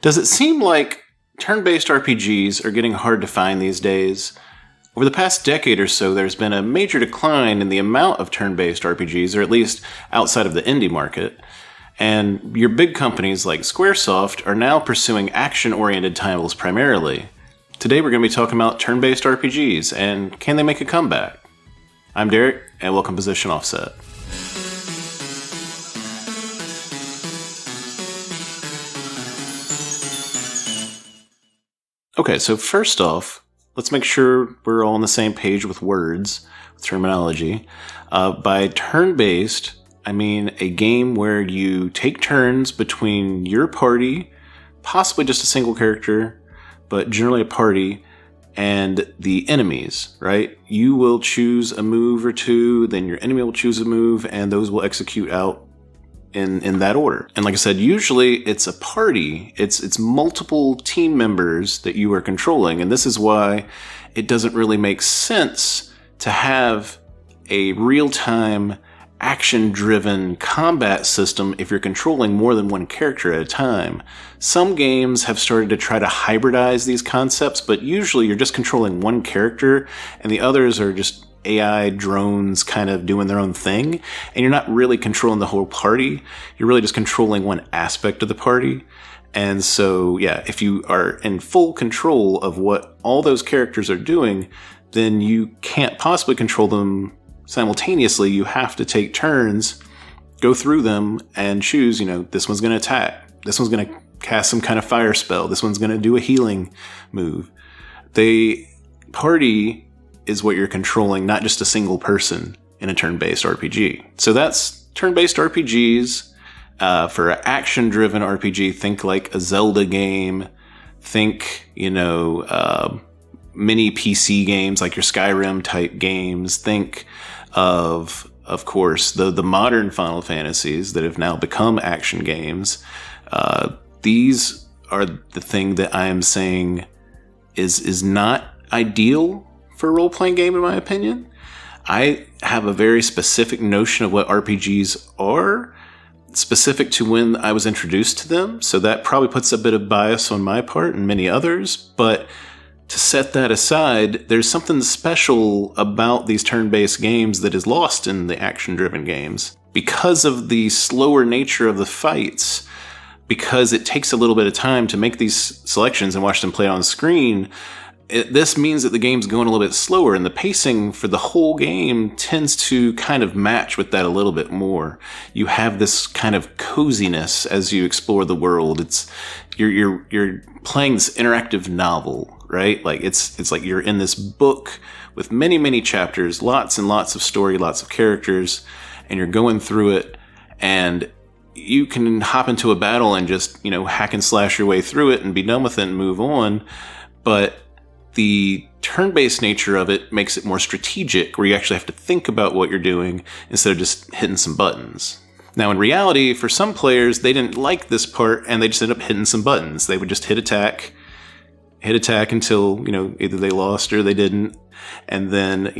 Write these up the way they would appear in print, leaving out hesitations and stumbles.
Does it seem like turn-based RPGs are getting hard to find these days? Over the past decade or so, there's been a major decline in the amount of turn-based RPGs, or at least outside of the indie market. And your big companies like Squaresoft are now pursuing action-oriented titles primarily. Today we're going to be talking about turn-based RPGs, and can they make a comeback? I'm Derek, and welcome to Position Offset. Okay, so first off, let's make sure we're all on the same page with words, with terminology. By turn-based, I mean a game where you take turns between your party, possibly just a single character, but generally a party, and the enemies, right? You will choose a move or two, then your enemy will choose a move, and those will execute out in that order. And like I said, usually it's a party. It's multiple team members that you are controlling, and this is why it doesn't really make sense to have a real-time, action-driven combat system if you're controlling more than one character at a time. Some games have started to try to hybridize these concepts, but usually you're just controlling one character, and the others are just AI drones kind of doing their own thing, and you're not really controlling the whole party. You're really just controlling one aspect of the party. And so, yeah, if you are in full control of what all those characters are doing, then you can't possibly control them simultaneously. You have to take turns, go through them, and choose, this one's going to attack. This one's going to cast some kind of fire spell. This one's going to do a healing move. The party is what you're controlling, not just a single person in a turn-based RPG. So that's turn-based RPGs. For an action-driven RPG, think like a Zelda game. Think, mini PC games like your Skyrim-type games. Think of course, the modern Final Fantasies that have now become action games. These are the thing that I am saying is not ideal for a role-playing game, in my opinion. I have a very specific notion of what RPGs are, specific to when I was introduced to them, so that probably puts a bit of bias on my part and many others, but to set that aside, there's something special about these turn-based games that is lost in the action-driven games. Because of the slower nature of the fights, because it takes a little bit of time to make these selections and watch them play on screen, this means that the game's going a little bit slower, and the pacing for the whole game tends to kind of match with that a little bit more. You have this kind of coziness as you explore the world. It's you're playing this interactive novel, right? Like it's like you're in this book with many, many chapters, lots and lots of story, lots of characters, and you're going through it, and you can hop into a battle and just, hack and slash your way through it and be done with it and move on. But the turn-based nature of it makes it more strategic, where you actually have to think about what you're doing instead of just hitting some buttons. Now, in reality, for some players, they didn't like this part, and they just ended up hitting some buttons. They would just hit attack until, either they lost or they didn't. And then,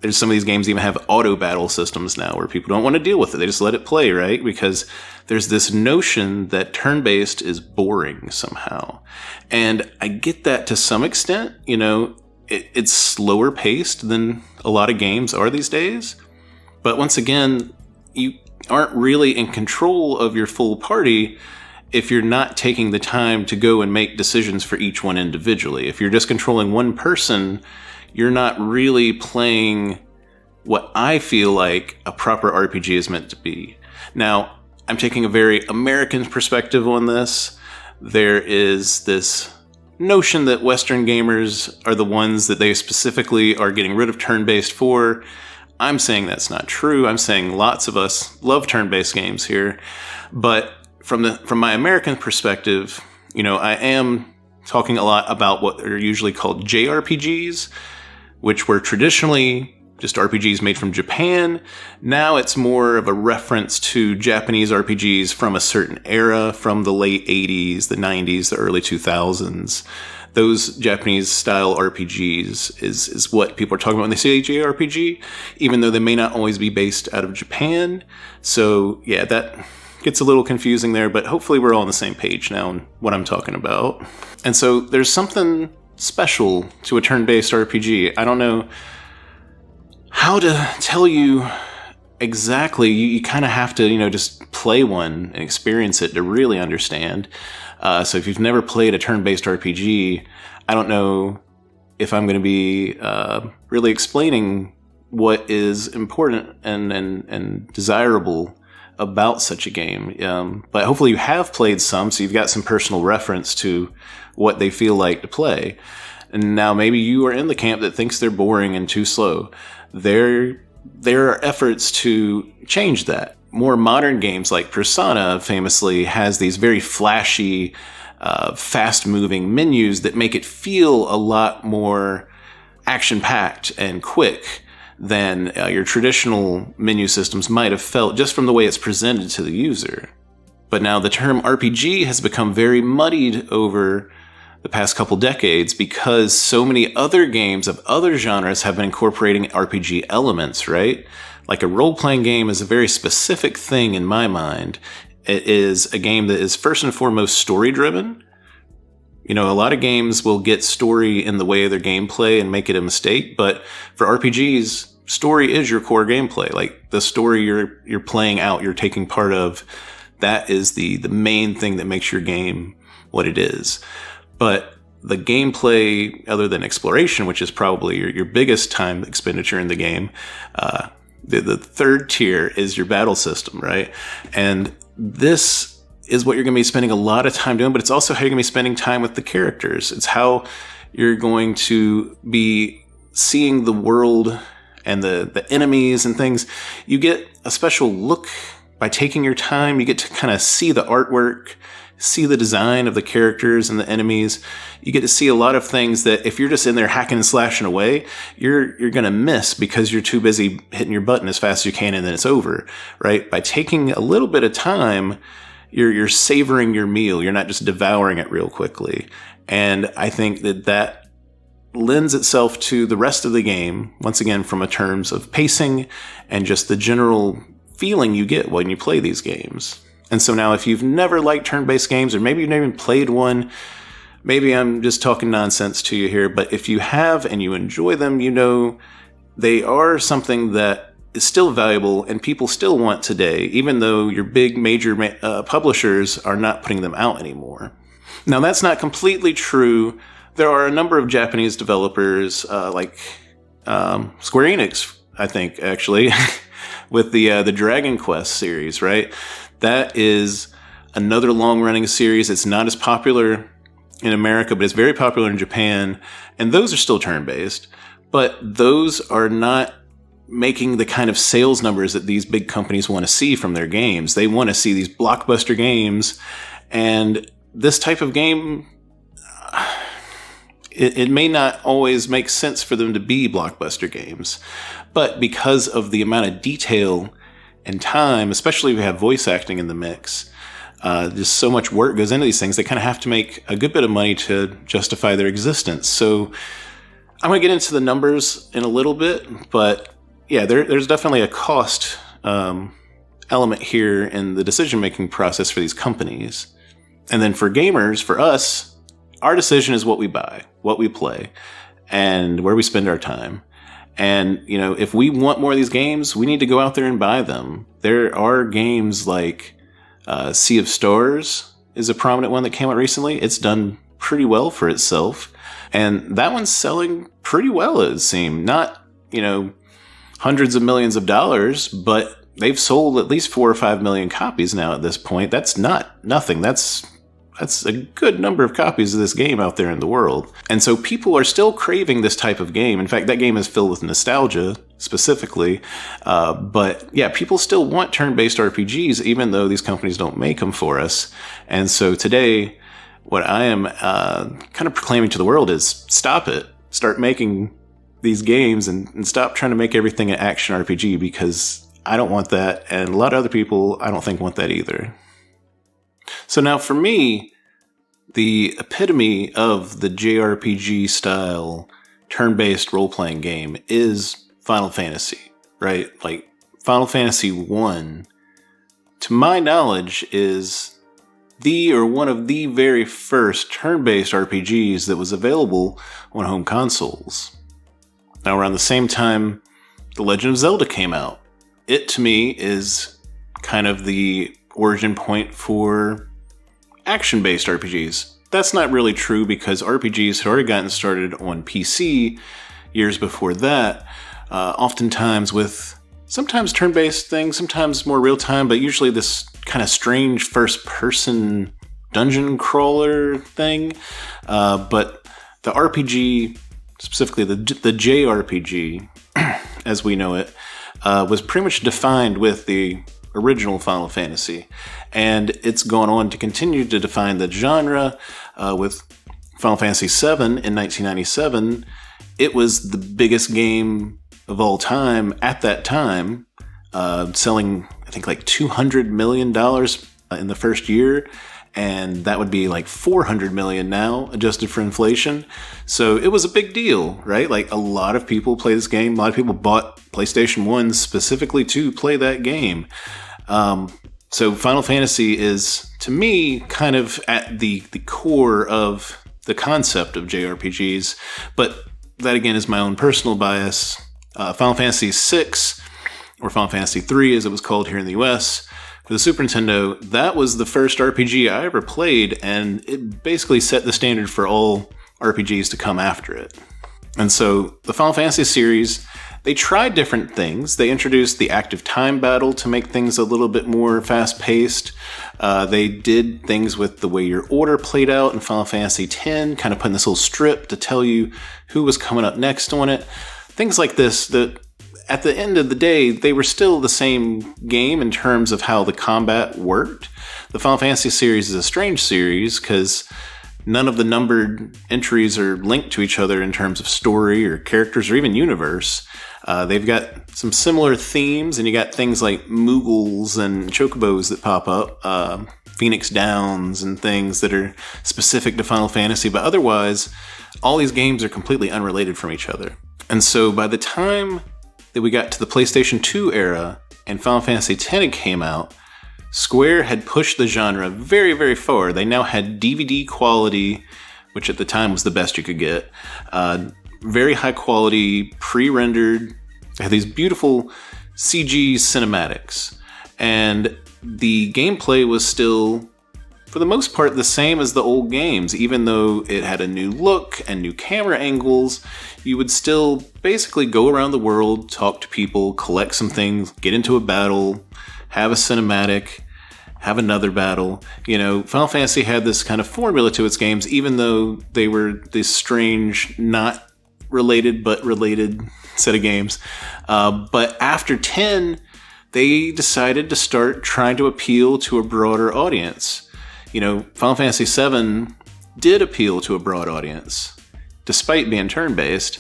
there's some of these games even have auto battle systems now where people don't want to deal with it. They just let it play, right? Because there's this notion that turn-based is boring somehow. And I get that to some extent. It's slower paced than a lot of games are these days. But once again, you aren't really in control of your full party if you're not taking the time to go and make decisions for each one individually. If you're just controlling one person, you're not really playing what I feel like a proper RPG is meant to be. Now, I'm taking a very American perspective on this. There is this notion that Western gamers are the ones that they specifically are getting rid of turn-based for. I'm saying that's not true. I'm saying lots of us love turn-based games here. But from my American perspective, I am talking a lot about what are usually called JRPGs, which were traditionally just RPGs made from Japan. Now it's more of a reference to Japanese RPGs from a certain era, from the late 80s, the 90s, the early 2000s. Those Japanese style RPGs is what people are talking about when they say JRPG, even though they may not always be based out of Japan. So yeah, gets a little confusing there, but hopefully we're all on the same page now on what I'm talking about. And so there's something special to a turn-based RPG. I don't know how to tell you exactly. You kind of have to, just play one and experience it to really understand. So if you've never played a turn-based RPG, I don't know if I'm going to be really explaining what is important and desirable about such a game. But hopefully you have played some, so you've got some personal reference to what they feel like to play. And now maybe you are in the camp that thinks they're boring and too slow. There are efforts to change that. More modern games like Persona famously has these very flashy, fast-moving menus that make it feel a lot more action-packed and quick than your traditional menu systems might have felt just from the way it's presented to the user. But now the term RPG has become very muddied over the past couple decades because so many other games of other genres have been incorporating RPG elements, right? Like a role-playing game is a very specific thing in my mind. It is a game that is first and foremost story-driven. A lot of games will get story in the way of their gameplay and make it a mistake, but for RPGs, story is your core gameplay. Like the story you're playing out, you're taking part of, that is the main thing that makes your game what it is. But the gameplay, other than exploration, which is probably your biggest time expenditure in the game, the third tier is your battle system, right? And this is what you're going to be spending a lot of time doing, but it's also how you're going to be spending time with the characters. It's how you're going to be seeing the world and the enemies and things. You get a special look by taking your time. You get to kind of see the artwork, see the design of the characters and the enemies. You get to see a lot of things that if you're just in there hacking and slashing away, you're going to miss because you're too busy hitting your button as fast as you can and then it's over, right? By taking a little bit of time, you're savoring your meal. You're not just devouring it real quickly. And I think that lends itself to the rest of the game, once again, from a terms of pacing and just the general feeling you get when you play these games. And so now if you've never liked turn-based games, or maybe you've never even played one, maybe I'm just talking nonsense to you here, but if you have and you enjoy them, they are something that is still valuable and people still want today, even though your big major publishers are not putting them out anymore. Now, that's not completely true. There are a number of Japanese developers, like Square-Enix, I think, actually, with the Dragon Quest series, right? That is another long-running series. It's not as popular in America, but it's very popular in Japan. And those are still turn-based. But those are not making the kind of sales numbers that these big companies want to see from their games. They want to see these blockbuster games. And this type of game, it may not always make sense for them to be blockbuster games. But because of the amount of detail and time, especially if we have voice acting in the mix, just so much work goes into these things, they kind of have to make a good bit of money to justify their existence. So I'm going to get into the numbers in a little bit, but yeah, there's definitely a cost element here in the decision-making process for these companies. And then for gamers, for us, our decision is what we buy, what we play, and where we spend our time. And, if we want more of these games, we need to go out there and buy them. There are games like Sea of Stars is a prominent one that came out recently. It's done pretty well for itself. And that one's selling pretty well, it seems. Not, hundreds of millions of dollars, but they've sold at least 4 or 5 million copies now at this point. That's not nothing. That's a good number of copies of this game out there in the world. And so people are still craving this type of game. In fact, that game is filled with nostalgia, specifically. But yeah, people still want turn-based RPGs, even though these companies don't make them for us. And so today, what I am kind of proclaiming to the world is stop it. Start making these games and stop trying to make everything an action RPG, because I don't want that. And a lot of other people, I don't think, want that either. So now for me, the epitome of the JRPG style turn-based role-playing game is Final Fantasy, right? Like Final Fantasy 1 to my knowledge, is one of the very first turn-based RPGs that was available on home consoles. Now, around the same time The Legend of Zelda came out, it, to me, is kind of the origin point for action-based RPGs. That's not really true because RPGs had already gotten started on PC years before that, oftentimes with sometimes turn-based things, sometimes more real-time, but usually this kind of strange first-person dungeon crawler thing. But the RPG, specifically the JRPG, as we know it, was pretty much defined with the original Final Fantasy. And it's gone on to continue to define the genre with Final Fantasy VII in 1997. It was the biggest game of all time at that time, selling, I think, like $200 million in the first year. And that would be like $400 million now, adjusted for inflation. So it was a big deal, right? Like, a lot of people play this game. A lot of people bought PlayStation 1 specifically to play that game. So Final Fantasy is, to me, kind of at the core of the concept of JRPGs. But that, again, is my own personal bias. Final Fantasy VI, or Final Fantasy III as it was called here in the US, for the Super Nintendo, that was the first RPG I ever played, and it basically set the standard for all RPGs to come after it. And so the Final Fantasy series, they tried different things. They introduced the active time battle to make things a little bit more fast-paced. They did things with the way your order played out in Final Fantasy X, kind of putting this little strip to tell you who was coming up next on it. Things like this that, at the end of the day, they were still the same game in terms of how the combat worked. The Final Fantasy series is a strange series because none of the numbered entries are linked to each other in terms of story or characters or even universe. They've got some similar themes, and you got things like Moogles and Chocobos that pop up, Phoenix Downs and things that are specific to Final Fantasy, but otherwise, all these games are completely unrelated from each other. And so by the time that we got to the PlayStation 2 era and Final Fantasy X came out, Square had pushed the genre very, very far. They now had DVD quality, which at the time was the best you could get. Very high quality, pre-rendered. They had these beautiful CG cinematics. And the gameplay was still, for the most part, the same as the old games. Even though it had a new look and new camera angles, you would still basically go around the world, talk to people, collect some things, get into a battle, have a cinematic, have another battle. You know, Final Fantasy had this kind of formula to its games, even though they were this strange, not related but related set of games. But after 10, they decided to start trying to appeal to a broader audience. You know, Final Fantasy VII did appeal to a broad audience, despite being turn-based.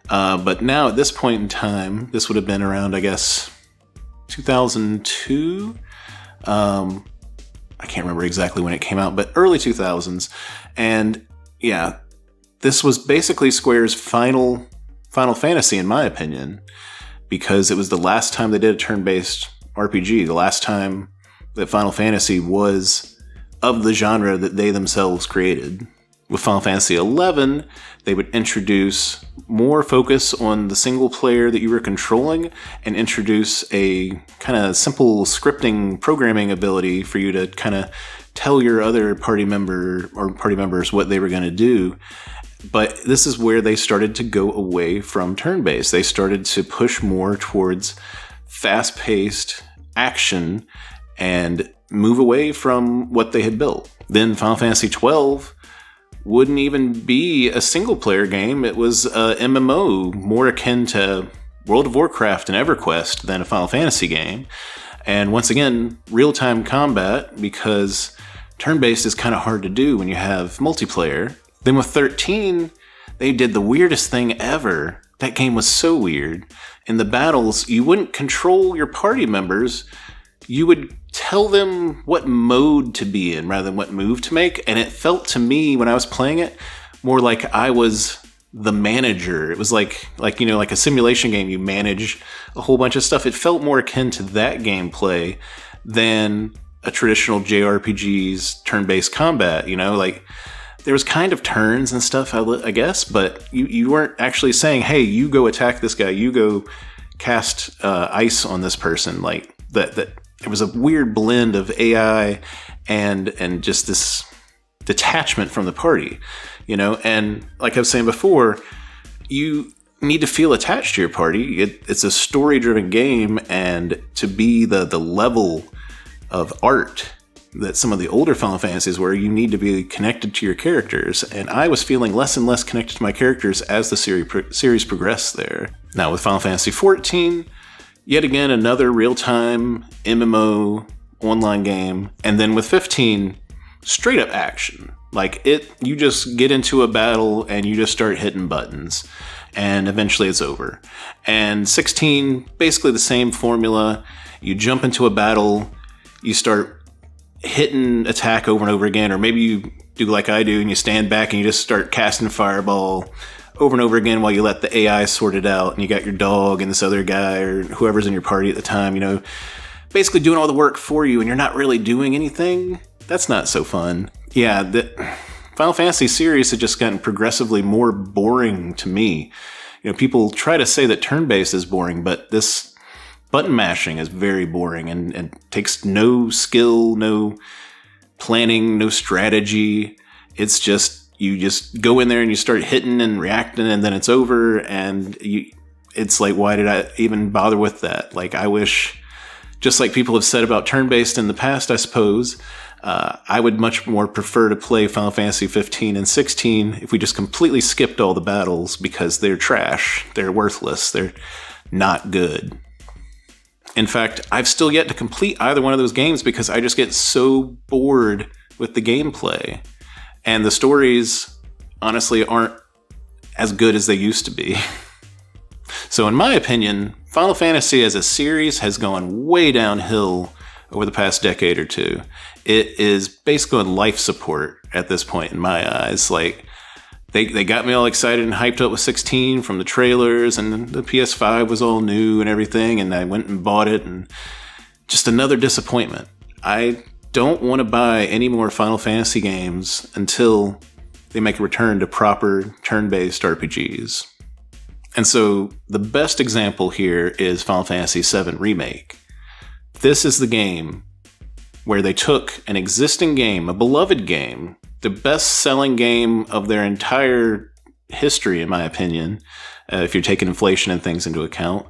But now, at this point in time, this would have been around, I guess, 2002? I can't remember exactly when it came out, but early 2000s. And, yeah, this was basically Square's final Fantasy, in my opinion, because it was the last time they did a turn-based RPG, the last time that Final Fantasy was of the genre that they themselves created. With Final Fantasy XI, they would introduce more focus on the single player that you were controlling and introduce a kind of simple scripting programming ability for you to kind of tell your other party members what they were going to do. But this is where they started to go away from turn-based. They started to push more towards fast-paced action and move away from what they had built. Then Final Fantasy XII wouldn't even be a single-player game. It was a MMO, more akin to World of Warcraft and EverQuest than a Final Fantasy game. And once again, real-time combat, because turn-based is kind of hard to do when you have multiplayer. Then with 13, they did the weirdest thing ever. That game was so weird. In the battles, you wouldn't control your party members. You would tell them what mode to be in rather than what move to make. And it felt to me, when I was playing it, more like I was the manager. It was like a simulation game. You manage a whole bunch of stuff. It felt more akin to that gameplay than a traditional JRPG's turn-based combat. You know, like there was kind of turns and stuff, I guess, but you weren't actually saying, hey, you go attack this guy, you go cast ice on this person. Like that it was a weird blend of AI and just this detachment from the party, you know. And like I was saying before, you need to feel attached to your party. It's a story-driven game, and to be the level of art that some of the older Final Fantasies were, you need to be connected to your characters. And I was feeling less and less connected to my characters as the series progressed there. Now with Final Fantasy XIV, yet again, another real-time MMO online game. And then with 15, straight up action. Like you just get into a battle and you just start hitting buttons. And eventually it's over. And 16, basically the same formula. You jump into a battle, you start hitting attack over and over again, or maybe you do like I do and you stand back and you just start casting fireball over and over again while you let the AI sort it out, and you got your dog and this other guy or whoever's in your party at the time, you know, basically doing all the work for you, and you're not really doing anything. That's not so fun. Yeah, the Final Fantasy series has just gotten progressively more boring to me. You know, people try to say that turn-based is boring, but this button mashing is very boring and takes no skill, no planning, no strategy. It's just, you just go in there and you start hitting and reacting, and then it's over. And it's like, why did I even bother with that? Like, I wish, just like people have said about turn-based in the past, I suppose, I would much more prefer to play Final Fantasy 15 and 16 if we just completely skipped all the battles, because they're trash, they're worthless, they're not good. In fact, I've still yet to complete either one of those games because I just get so bored with the gameplay. And the stories, honestly, aren't as good as they used to be. So in my opinion, Final Fantasy as a series has gone way downhill over the past decade or two. It is basically on life support at this point in my eyes. Like, They got me all excited and hyped up with 16 from the trailers, and the PS5 was all new and everything, and I went and bought it, and just another disappointment. I don't want to buy any more Final Fantasy games until they make a return to proper turn-based RPGs. And so the best example here is Final Fantasy VII Remake. This is the game where they took an existing game, a beloved game, the best-selling game of their entire history, in my opinion, if you're taking inflation and things into account.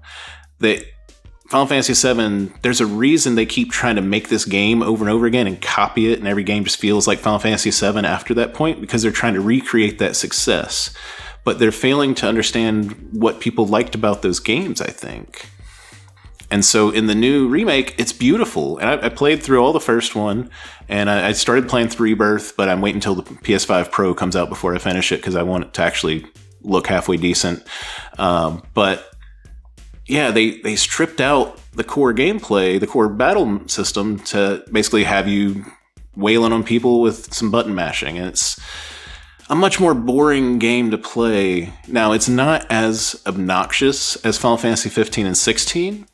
Final Fantasy VII, there's a reason they keep trying to make this game over and over again and copy it, and every game just feels like Final Fantasy VII after that point, because they're trying to recreate that success. But they're failing to understand what people liked about those games, I think. And so in the new remake, it's beautiful. And I played through all the first one, and I started playing through Rebirth, but I'm waiting until the PS5 Pro comes out before I finish it, because I want it to actually look halfway decent. But yeah, they stripped out the core gameplay, the core battle system, to basically have you wailing on people with some button mashing. And it's a much more boring game to play. Now, it's not as obnoxious as Final Fantasy 15 and 16.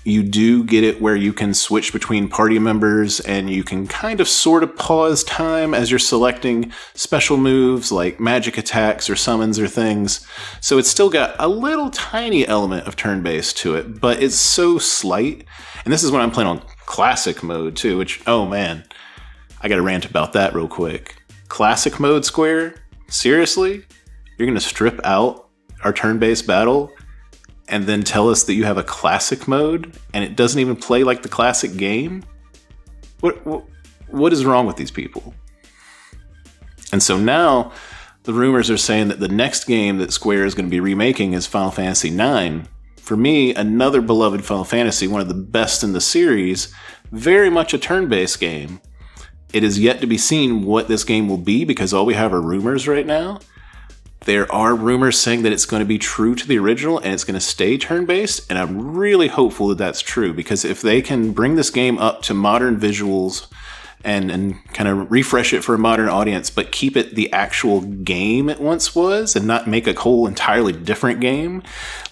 You do get it where you can switch between party members, and you can kind of sort of pause time as you're selecting special moves like magic attacks or summons or things. So it's still got a little tiny element of turn-based to it, but it's so slight. And this is when I'm playing on classic mode too, which, oh man, I gotta rant about that real quick. Classic mode, Square? Seriously? You're gonna strip out our turn-based battle and then tell us that you have a classic mode and it doesn't even play like the classic game? What is wrong with these people? And so now the rumors are saying that the next game that Square is going to be remaking is Final Fantasy IX. For me, another beloved Final Fantasy, one of the best in the series, very much a turn-based game. It is yet to be seen what this game will be, because all we have are rumors right now. There are rumors saying that it's going to be true to the original and it's going to stay turn-based, and I'm really hopeful that that's true, because if they can bring this game up to modern visuals and kind of refresh it for a modern audience, but keep it the actual game it once was and not make a whole entirely different game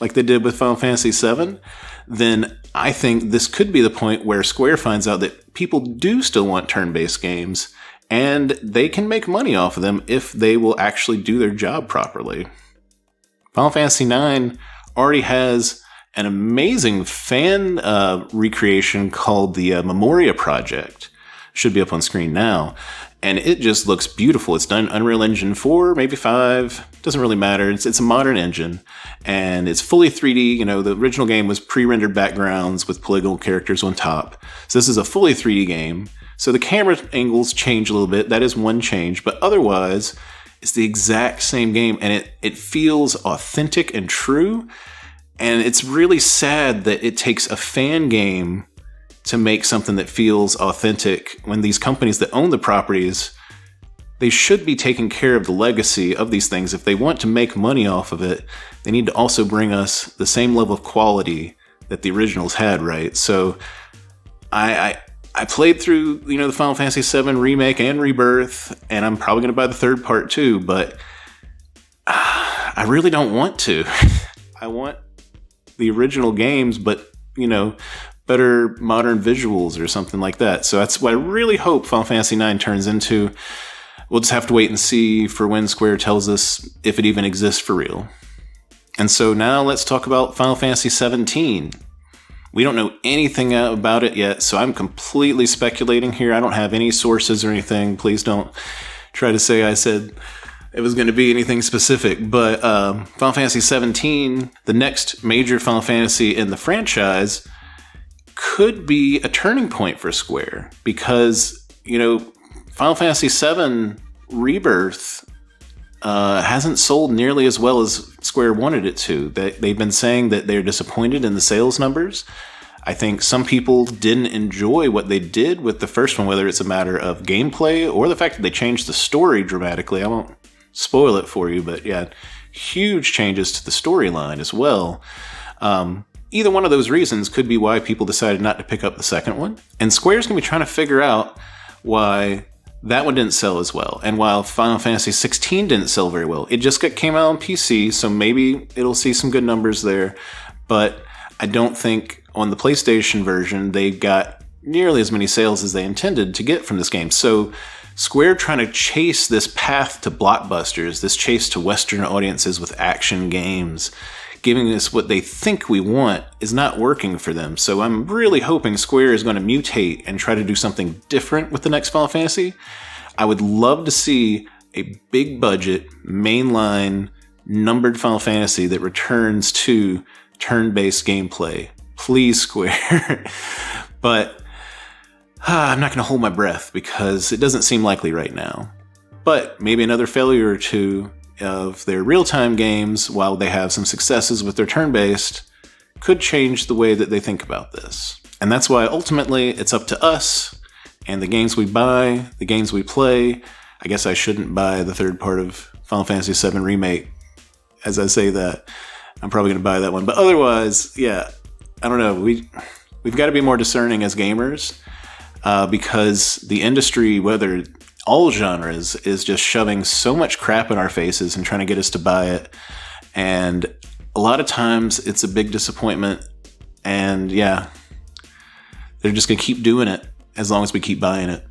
like they did with Final Fantasy VII, then I think this could be the point where Square finds out that people do still want turn-based games, and they can make money off of them if they will actually do their job properly. Final Fantasy IX already has an amazing fan recreation called the Memoria Project. Should be up on screen now. And it just looks beautiful. It's done Unreal Engine 4, maybe 5. Doesn't really matter. It's a modern engine. And it's fully 3D. You know, the original game was pre-rendered backgrounds with polygonal characters on top. So this is a fully 3D game. So the camera angles change a little bit. That is one change. But otherwise, it's the exact same game. And it feels authentic and true. And it's really sad that it takes a fan game to make something that feels authentic when these companies that own the properties, they should be taking care of the legacy of these things. If they want to make money off of it, they need to also bring us the same level of quality that the originals had, right? So I played through, the Final Fantasy VII Remake and Rebirth, and I'm probably going to buy the third part too, but I really don't want to. I want the original games, but, better modern visuals or something like that. So that's what I really hope Final Fantasy IX turns into. We'll just have to wait and see for when Square tells us if it even exists for real. And so now let's talk about Final Fantasy XVII. We don't know anything about it yet, so I'm completely speculating here. I don't have any sources or anything. Please don't try to say I said it was going to be anything specific. But Final Fantasy XVII, the next major Final Fantasy in the franchise, could be a turning point for Square because, Final Fantasy VII Rebirth hasn't sold nearly as well as Square wanted it to. They've been saying that they're disappointed in the sales numbers. I think some people didn't enjoy what they did with the first one, whether it's a matter of gameplay or the fact that they changed the story dramatically. I won't spoil it for you, but yeah, huge changes to the storyline as well. Either one of those reasons could be why people decided not to pick up the second one. And Square's going to be trying to figure out why that one didn't sell as well. And while Final Fantasy XVI didn't sell very well, it just came out on PC, so maybe it'll see some good numbers there. But I don't think on the PlayStation version they got nearly as many sales as they intended to get from this game. So Square trying to chase this path to blockbusters, this chase to Western audiences with action games, giving us what they think we want, is not working for them. So I'm really hoping Square is going to mutate and try to do something different with the next Final Fantasy. I would love to see a big budget, mainline, numbered Final Fantasy that returns to turn-based gameplay. Please, Square. But I'm not going to hold my breath because it doesn't seem likely right now. But maybe another failure or two of their real-time games, while they have some successes with their turn-based, could change the way that they think about this. And that's why ultimately it's up to us and the games we buy, the games we play. I guess I shouldn't buy the third part of Final Fantasy VII Remake. As I say that, I'm probably going to buy that one. But otherwise, yeah, I don't know. We've got to be more discerning as gamers because the industry, whether all genres, is just shoving so much crap in our faces and trying to get us to buy it. And a lot of times it's a big disappointment. And yeah, they're just going to keep doing it as long as we keep buying it.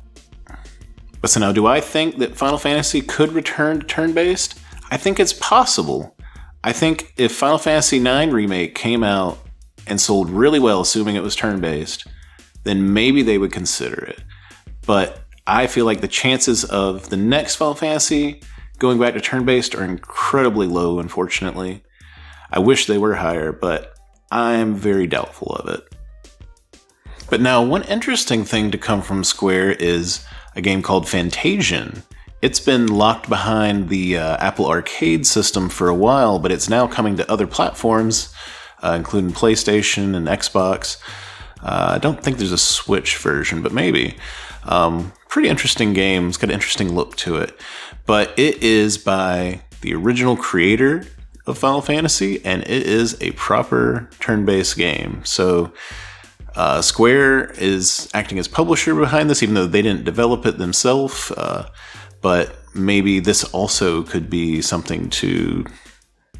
But so now, do I think that Final Fantasy could return to turn-based? I think it's possible. I think if Final Fantasy IX Remake came out and sold really well, assuming it was turn-based, then maybe they would consider it. But I feel like the chances of the next Final Fantasy going back to turn-based are incredibly low, unfortunately. I wish they were higher, but I'm very doubtful of it. But now, one interesting thing to come from Square is a game called Fantasian. It's been locked behind the Apple Arcade system for a while, but it's now coming to other platforms, including PlayStation and Xbox. I don't think there's a Switch version, but maybe. Pretty interesting game. It's got an interesting look to it. But it is by the original creator of Final Fantasy, and it is a proper turn-based game. So Square is acting as publisher behind this, even though they didn't develop it themselves. But maybe this also could be something to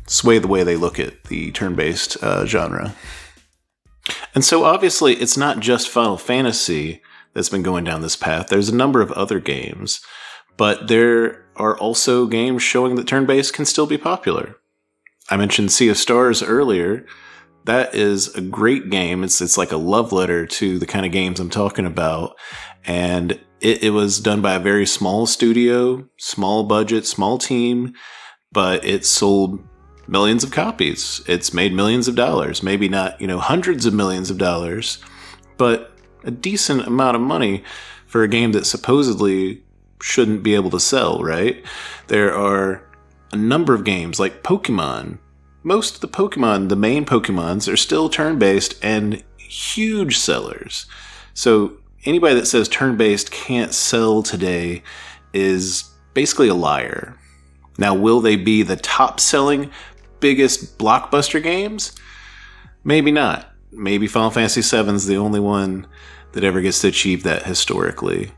sway the way they look at the turn-based genre. And so obviously it's not just Final Fantasy that's been going down this path. There's a number of other games, but there are also games showing that turn-based can still be popular. I mentioned Sea of Stars earlier. That is a great game. It's like a love letter to the kind of games I'm talking about. And it was done by a very small studio, small budget, small team, but it sold millions of copies. It's made millions of dollars. Maybe not, hundreds of millions of dollars, but a decent amount of money for a game that supposedly shouldn't be able to sell, right? There are a number of games like Pokemon. Most of the Pokemon, the main Pokemons, are still turn-based and huge sellers. So anybody that says turn-based can't sell today is basically a liar. Now, will they be the top-selling, biggest blockbuster games? Maybe not. Maybe Final Fantasy VII is the only one that ever gets to achieve that historically.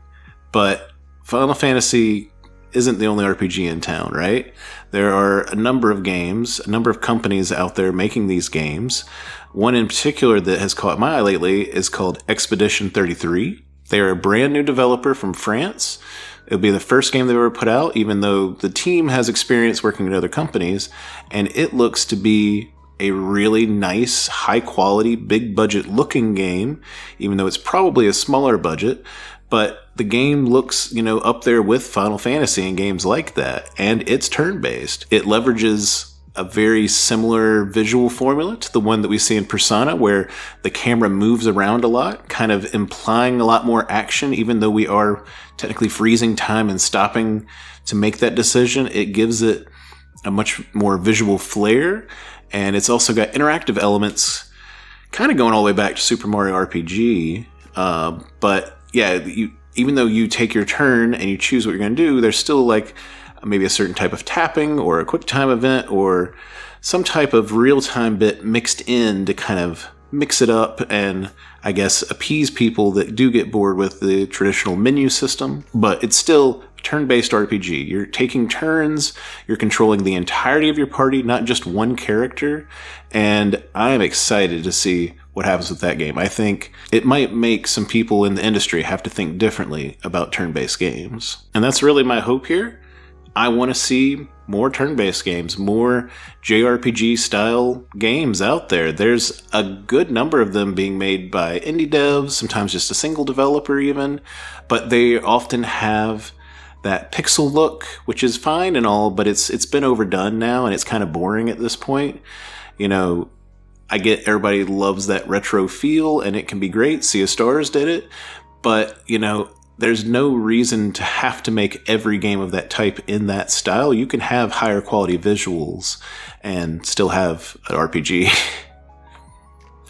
But Final Fantasy isn't the only RPG in town, right? There are a number of games, a number of companies out there making these games. One in particular that has caught my eye lately is called Expedition 33. They are a brand new developer from France. It'll be the first game they've ever put out, even though the team has experience working at other companies, and it looks to be a really nice, high-quality, big-budget looking game, even though it's probably a smaller budget. But the game looks, up there with Final Fantasy and games like that, and it's turn-based. It leverages a very similar visual formula to the one that we see in Persona, where the camera moves around a lot, kind of implying a lot more action, even though we are technically freezing time and stopping to make that decision. It gives it a much more visual flair, and it's also got interactive elements, kind of going all the way back to Super Mario RPG, but yeah, even though you take your turn and you choose what you're going to do, there's still like maybe a certain type of tapping or a quick time event or some type of real-time bit mixed in to kind of mix it up and, I guess, appease people that do get bored with the traditional menu system. But it's still a turn-based RPG. You're taking turns, you're controlling the entirety of your party, not just one character, and I am excited to see what happens with that game. I think it might make some people in the industry have to think differently about turn-based games. And that's really my hope here. I want to see more turn-based games, more JRPG-style games out there. There's a good number of them being made by indie devs, sometimes just a single developer even, but they often have that pixel look, which is fine and all, but it's been overdone now, and it's kind of boring at this point. I get everybody loves that retro feel, and it can be great. Sea of Stars did it, but, there's no reason to have to make every game of that type in that style. You can have higher quality visuals and still have an RPG.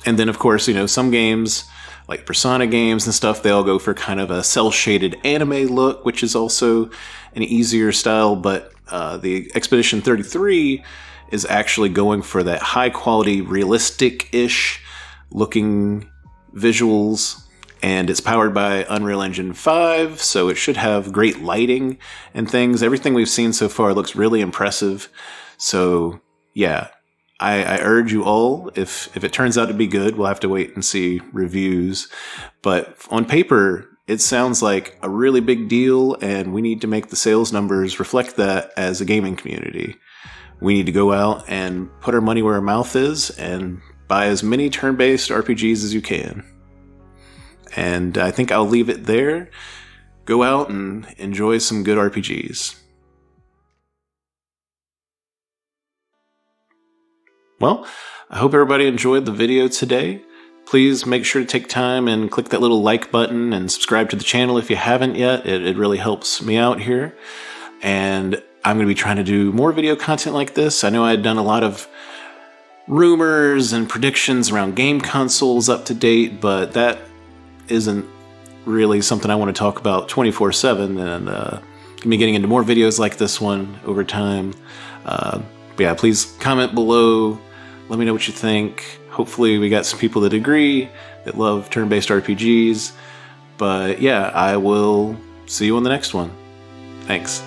And then, of course, some games, like Persona games and stuff, they all go for kind of a cel-shaded anime look, which is also an easier style, but the Expedition 33 is actually going for that high-quality, realistic-ish looking visuals. And it's powered by Unreal Engine 5, so it should have great lighting and things. Everything we've seen so far looks really impressive. So, yeah, I urge you all, if it turns out to be good, we'll have to wait and see reviews. But on paper, it sounds like a really big deal, and we need to make the sales numbers reflect that as a gaming community. We need to go out and put our money where our mouth is and buy as many turn-based RPGs as you can. And I think I'll leave it there. Go out and enjoy some good RPGs. Well, I hope everybody enjoyed the video today. Please make sure to take time and click that little like button and subscribe to the channel if you haven't yet. It really helps me out here. And I'm going to be trying to do more video content like this. I know I had done a lot of rumors and predictions around game consoles up to date, but that isn't really something I want to talk about 24/7, and I'll be getting into more videos like this one over time. But yeah, please comment below. Let me know what you think. Hopefully we got some people that agree, that love turn-based RPGs. But yeah, I will see you on the next one. Thanks.